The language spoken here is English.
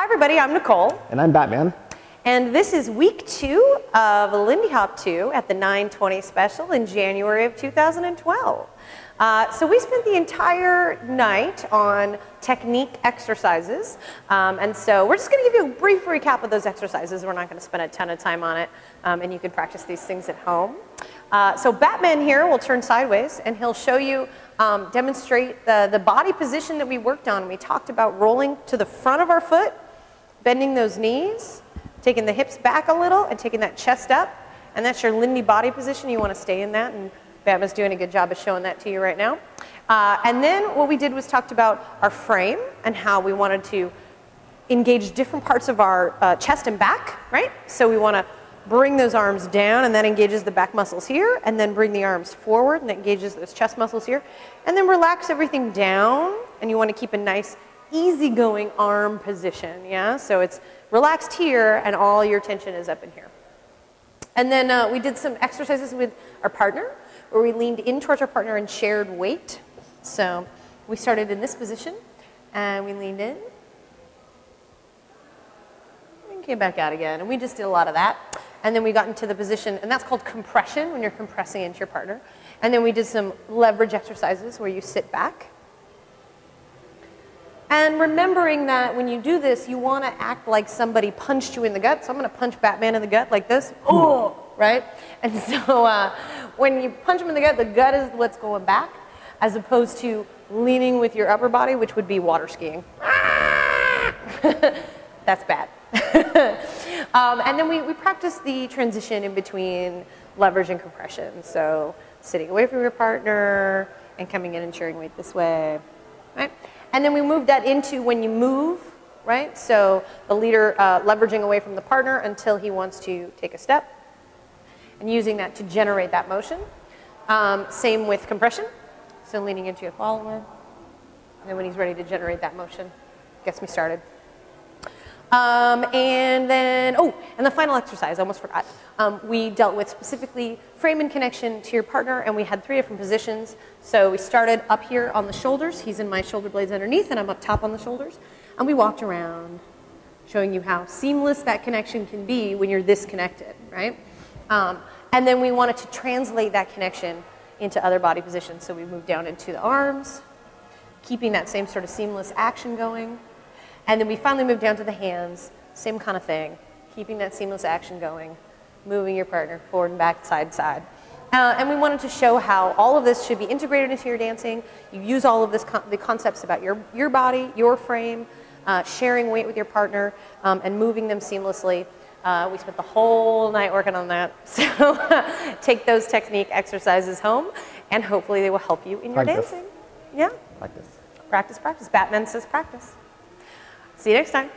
Hi everybody, I'm Nicole. And I'm Batman. And this is week 2 of Lindy Hop 2 at the 9/20 special in January of 2012. So we spent the entire night on technique exercises. And so we're just going to give you a brief recap of those exercises. We're not going to spend a ton of time on it. And you can practice these things at home. So Batman here will turn sideways and he'll show you, demonstrate the body position that we worked on. We talked about rolling to the front of our foot, bending those knees, taking the hips back a little and taking that chest up. And that's your Lindy body position. You want to stay in that. And Batman's doing a good job of showing that to you right now. And then what we did was talked about our frame and how we wanted to engage different parts of our chest and back, right? So we want to bring those arms down, and that engages the back muscles here, and then bring the arms forward, and that engages those chest muscles here. And then relax everything down, and you want to keep a nice, easygoing arm position, yeah? So it's relaxed here, and all your tension is up in here. And then we did some exercises with our partner, where we leaned in towards our partner and shared weight. So we started in this position, and we leaned in, and came back out again, and we just did a lot of that. And then we got into the position, and that's called compression, when you're compressing into your partner. And then we did some leverage exercises where you sit back. And remembering that when you do this, you want to act like somebody punched you in the gut. So I'm going to punch Batman in the gut like this. Oh, right? And so when you punch him in the gut is what's going back, as opposed to leaning with your upper body, which would be water skiing. That's bad. And then we practiced the transition in between leverage and compression. So sitting away from your partner and coming in and sharing weight this way, right? And then we moved that into when you move, right? So the leader leveraging away from the partner until he wants to take a step and using that to generate that motion. Same with compression. So leaning into your follower. And then when he's ready to generate that motion, gets me started. And then, and the final exercise, I almost forgot. We dealt with specifically Frydman connection to your partner, and we had 3 different positions. So we started up here on the shoulders. He's in my shoulder blades underneath, and I'm up top on the shoulders. And we walked around, showing you how seamless that connection can be when you're this connected, right? And then we wanted to translate that connection into other body positions. So we moved down into the arms, keeping that same sort of seamless action going. And then we finally moved down to the hands, same kind of thing, keeping that seamless action going, moving your partner forward and back, side to side. And we wanted to show how all of this should be integrated into your dancing. You use all of this the concepts about your body, your frame, sharing weight with your partner, and moving them seamlessly. We spent the whole night working on that. So take those technique exercises home, and hopefully they will help you in your dancing. Yeah? Practice. Practice, practice. Batman says practice. See you next time.